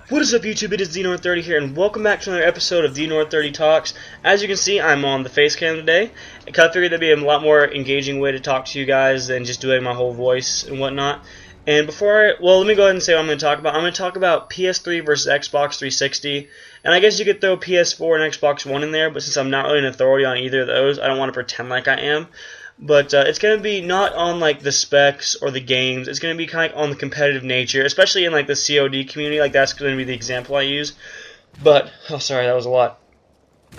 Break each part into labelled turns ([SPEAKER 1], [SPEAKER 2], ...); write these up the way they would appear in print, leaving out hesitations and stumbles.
[SPEAKER 1] What is up, YouTube? It is TheNord30 here, and welcome back to another episode of TheNord30 Talks. As you can see, I'm on the face cam today. I kind of figured that'd be a lot more engaging way to talk to you guys than just doing my whole voice and whatnot. And let me go ahead and say what I'm going to talk about. I'm going to talk about PS3 versus Xbox 360, and I guess you could throw PS4 and Xbox One in there, but since I'm not really an authority on either of those, I don't want to pretend like I am. But it's going to be not on like the specs or the games. It's going to be kind of on the competitive nature, especially in like the COD community. Like that's going to be the example I use. But sorry, that was a lot.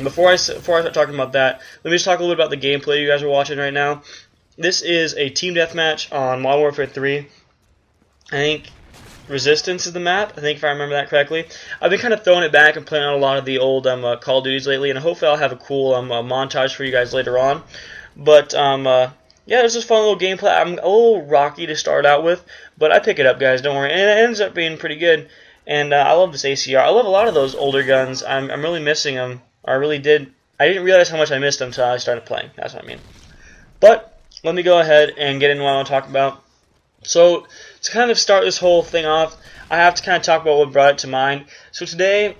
[SPEAKER 1] Before I start talking about that, let me just talk a little bit about the gameplay you guys are watching right now. This is a team deathmatch on Modern Warfare 3. I think Resistance is the map. I think if I remember that correctly. I've been kind of throwing it back and playing on a lot of the old Call of Duties lately, and hopefully I'll have a cool montage for you guys later on. But, yeah, it was just a fun little gameplay. I'm a little rocky to start out with, but I pick it up, guys, don't worry. And it ends up being pretty good. And I love this ACR. I love a lot of those older guns. I'm really missing them. I really did. I didn't realize how much I missed them until I started playing. That's what I mean. But, let me go ahead and get into what I want to talk about. So, to kind of start this whole thing off, I have to kind of talk about what brought it to mind. So today,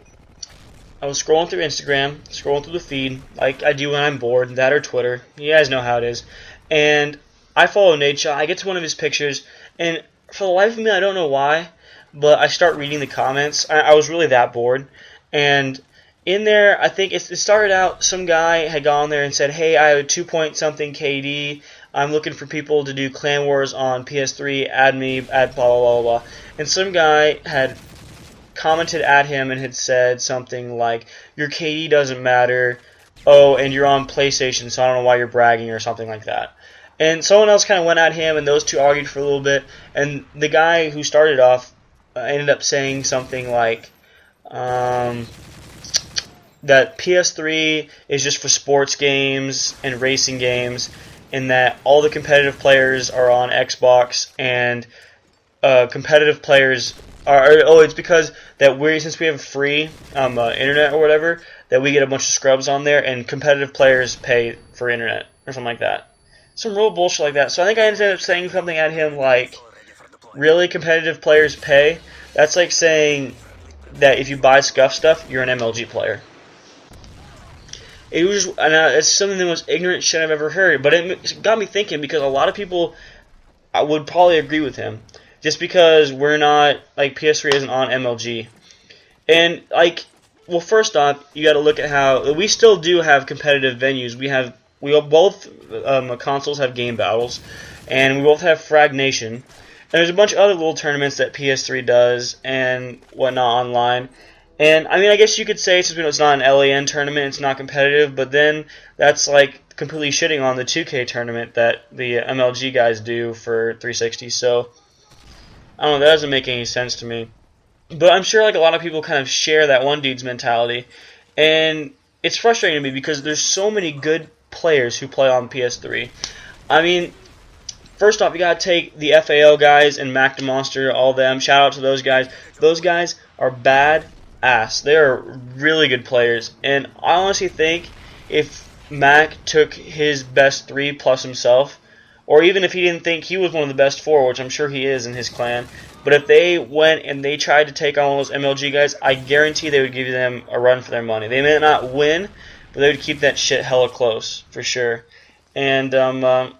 [SPEAKER 1] I was scrolling through Instagram, scrolling through the feed, like I do when I'm bored, that or Twitter. You guys know how it is. And I follow Nadeshot. I get to one of his pictures, and for the life of me, I don't know why, but I start reading the comments. I was really that bored. And in there, I think it started out, some guy had gone there and said, hey, I have a 2-point-something KD. I'm looking for people to do Clan Wars on PS3. Add me, add blah, blah, blah, blah. And some guy had commented at him and had said something like, your KD doesn't matter, oh, and you're on PlayStation, so I don't know why you're bragging, or something like that. And someone else kind of went at him, and those two argued for a little bit, and the guy who started off ended up saying something like that PS3 is just for sports games and racing games, and that all the competitive players are on Xbox, and competitive players it's because that since we have free internet or whatever, that we get a bunch of scrubs on there, and competitive players pay for internet or something like that. Some real bullshit like that. So I think I ended up saying something at him like, really, competitive players pay? That's like saying that if you buy scuff stuff, you're an MLG player. It was, it's something the most ignorant shit I've ever heard, but it got me thinking, because a lot of people would probably agree with him. Just because we're not, like, PS3 isn't on MLG. And, like, well, first off, you gotta look at how, we still do have competitive venues. Both consoles have game battles, and we both have Frag Nation. And there's a bunch of other little tournaments that PS3 does, and whatnot online. And, I mean, I guess you could say, since it's not an LAN tournament, it's not competitive, but then that's, like, completely shitting on the 2K tournament that the MLG guys do for 360, so I don't know, that doesn't make any sense to me. But I'm sure like a lot of people kind of share that one dude's mentality. And it's frustrating to me because there's so many good players who play on PS3. I mean, first off, you gotta take the FAO guys and Mac the Monster, all them. Shout out to those guys. Those guys are bad ass. They are really good players. And I honestly think if Mac took his best 3 plus himself, or even if he didn't think he was one of the best 4, which I'm sure he is in his clan, but if they went and they tried to take on one of those MLG guys, I guarantee they would give them a run for their money. They may not win, but they would keep that shit hella close, for sure. And, I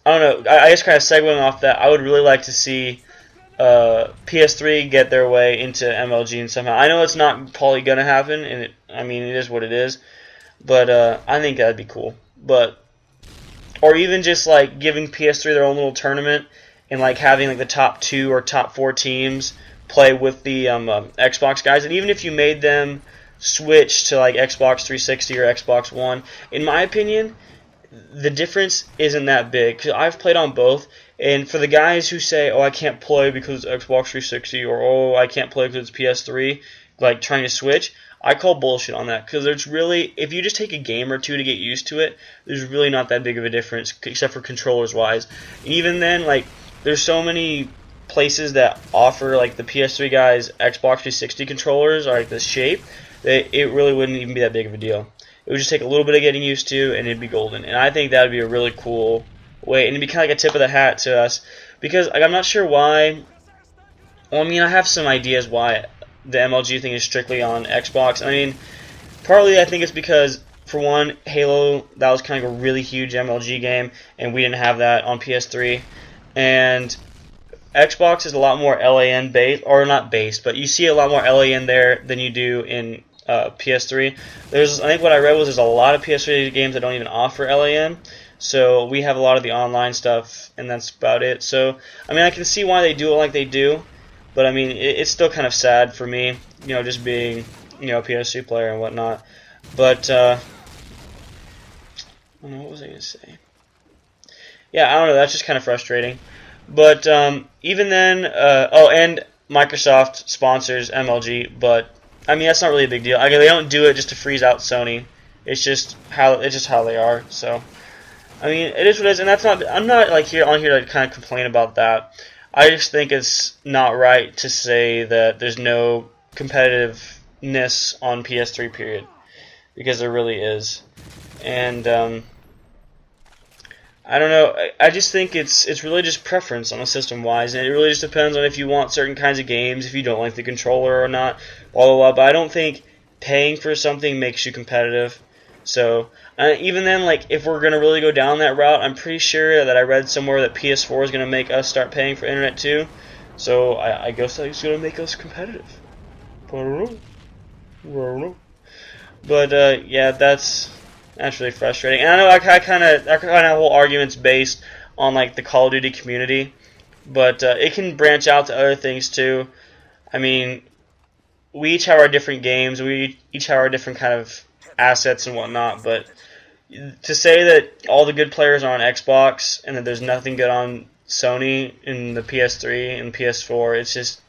[SPEAKER 1] don't know, I guess kind of segueing off that, I would really like to see PS3 get their way into MLG and somehow. I know it's not probably going to happen, and it is what it is, but I think that'd be cool. Or even just like giving PS3 their own little tournament and like having like the top 2 or top 4 teams play with the Xbox guys. And even if you made them switch to like Xbox 360 or Xbox One, in my opinion, the difference isn't that big. 'Cause I've played on both, and for the guys who say, oh, I can't play because it's Xbox 360, or oh, I can't play because it's PS3, like trying to switch, I call bullshit on that, because there's really, if you just take a game or two to get used to it, there's really not that big of a difference, except for controllers wise. And even then, like, there's so many places that offer like the PS3 guys Xbox 360 controllers, or like the shape, that it really wouldn't even be that big of a deal. It would just take a little bit of getting used to, and it'd be golden. And I think that would be a really cool way, and it'd be kind of like a tip of the hat to us, because like, I'm not sure why Well, I mean, I have some ideas why the MLG thing is strictly on Xbox. I mean, partly I think it's because, for one, Halo, that was kind of a really huge MLG game, and we didn't have that on PS3. And Xbox is a lot more LAN based, or not based, but you see a lot more LAN there than you do in PS3. I think what I read was there's a lot of PS3 games that don't even offer LAN, so we have a lot of the online stuff, and that's about it. So, I mean, I can see why they do it like they do, but I mean, it's still kind of sad for me, just being, a PS3 player and whatnot. But, I don't know, what was I going to say? Yeah, I don't know, that's just kind of frustrating. But even then, and Microsoft sponsors MLG, but I mean that's not really a big deal. They don't do it just to freeze out Sony. It's just how they are. So I mean it is what it is, and that's not. I'm not like on here to kind of complain about that. I just think it's not right to say that there's no competitiveness on PS3 period, because there really is, and I don't know. I just think it's really just preference on the system wise, and it really just depends on if you want certain kinds of games, if you don't like the controller or not, blah blah blah. But I don't think paying for something makes you competitive. So even then, like if we're gonna really go down that route, I'm pretty sure that I read somewhere that PS4 is gonna make us start paying for internet too. So I guess it's gonna make us competitive. I don't know. But yeah, that's really frustrating. And I know that kind of whole argument's based on like the Call of Duty community, but it can branch out to other things too. I mean, we each have our different games, we each have our different kind of assets and whatnot, but to say that all the good players are on Xbox and that there's nothing good on Sony in the PS3 and PS4,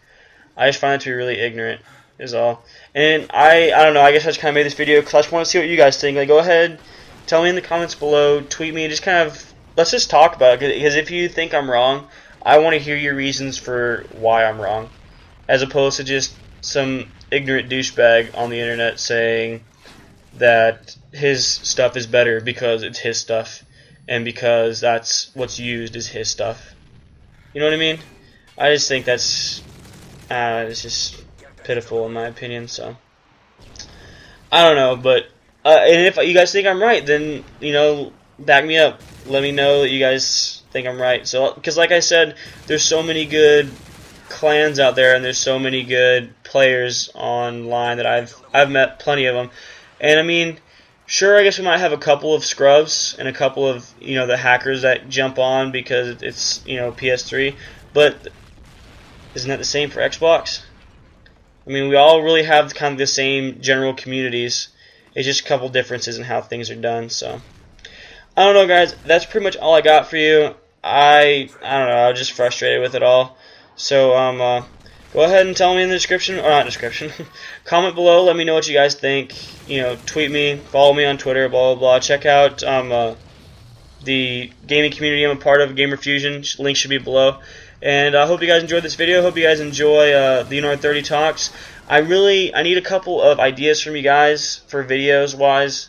[SPEAKER 1] I just find it to be really ignorant, is all. And I don't know, I guess I just kind of made this video because I just want to see what you guys think. Like, go ahead, tell me in the comments below, tweet me, just kind of, let's just talk about it, because if you think I'm wrong, I want to hear your reasons for why I'm wrong, as opposed to just some ignorant douchebag on the internet saying that his stuff is better because it's his stuff, and because that's what's used is his stuff. You know what I mean? I just think it's just pitiful in my opinion. So I don't know, but and if you guys think I'm right, then back me up. Let me know that you guys think I'm right. So because like I said, there's so many good clans out there, and there's so many good players online that I've met plenty of them. And I mean, sure, I guess we might have a couple of scrubs and a couple of the hackers that jump on because it's PS3, but isn't that the same for Xbox? I mean, we all really have kind of the same general communities. It's just a couple differences in how things are done. So I don't know, guys. That's pretty much all I got for you. I don't know. I was just frustrated with it all. So go ahead and tell me in the description, or not description, comment below. Let me know what you guys think. Tweet me, follow me on Twitter, blah blah blah. Check out the gaming community I'm a part of, Gamer Fusion. Link should be below. And I hope you guys enjoyed this video. Hope you guys enjoy TheNord30 talks. I need a couple of ideas from you guys for videos wise,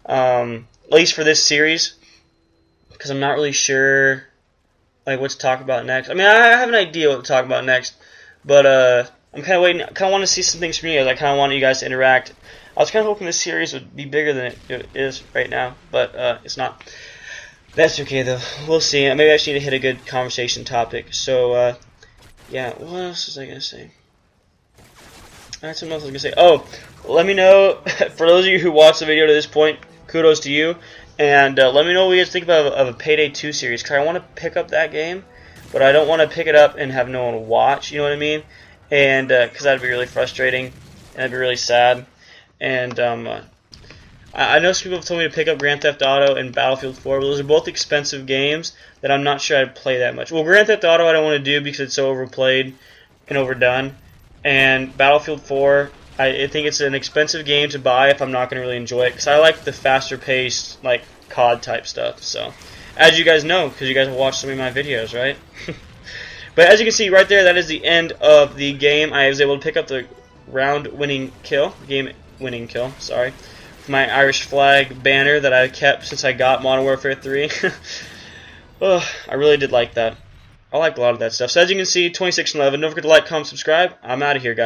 [SPEAKER 1] at least for this series, because I'm not really sure like what to talk about next. I mean, I have an idea what to talk about next, but I'm kind of waiting. I kind of want to see some things from you guys. I kind of want you guys to interact. I was kind of hoping this series would be bigger than it is right now, but it's not. That's okay though. We'll see. Maybe I just need to hit a good conversation topic. So yeah. What else was I gonna say? I had something else I was gonna say. Oh, let me know for those of you who watched the video to this point. Kudos to you. And let me know what you guys think of a Payday 2 series, because I want to pick up that game, but I don't want to pick it up and have no one watch, you know what I mean? And because that would be really frustrating, and that'd be really sad. And I know some people have told me to pick up Grand Theft Auto and Battlefield 4, but those are both expensive games that I'm not sure I'd play that much. Well, Grand Theft Auto I don't want to do because it's so overplayed and overdone, and Battlefield 4, I think it's an expensive game to buy if I'm not going to really enjoy it, because I like the faster paced, like COD type stuff. So, as you guys know, because you guys have watched some of my videos, right? But as you can see right there, that is the end of the game. I was able to pick up the game-winning kill, sorry, my Irish flag banner that I kept since I got Modern Warfare 3. Oh, I really did like that. I like a lot of that stuff. So as you can see, 2611. Don't forget to like, comment, subscribe. I'm out of here, guys.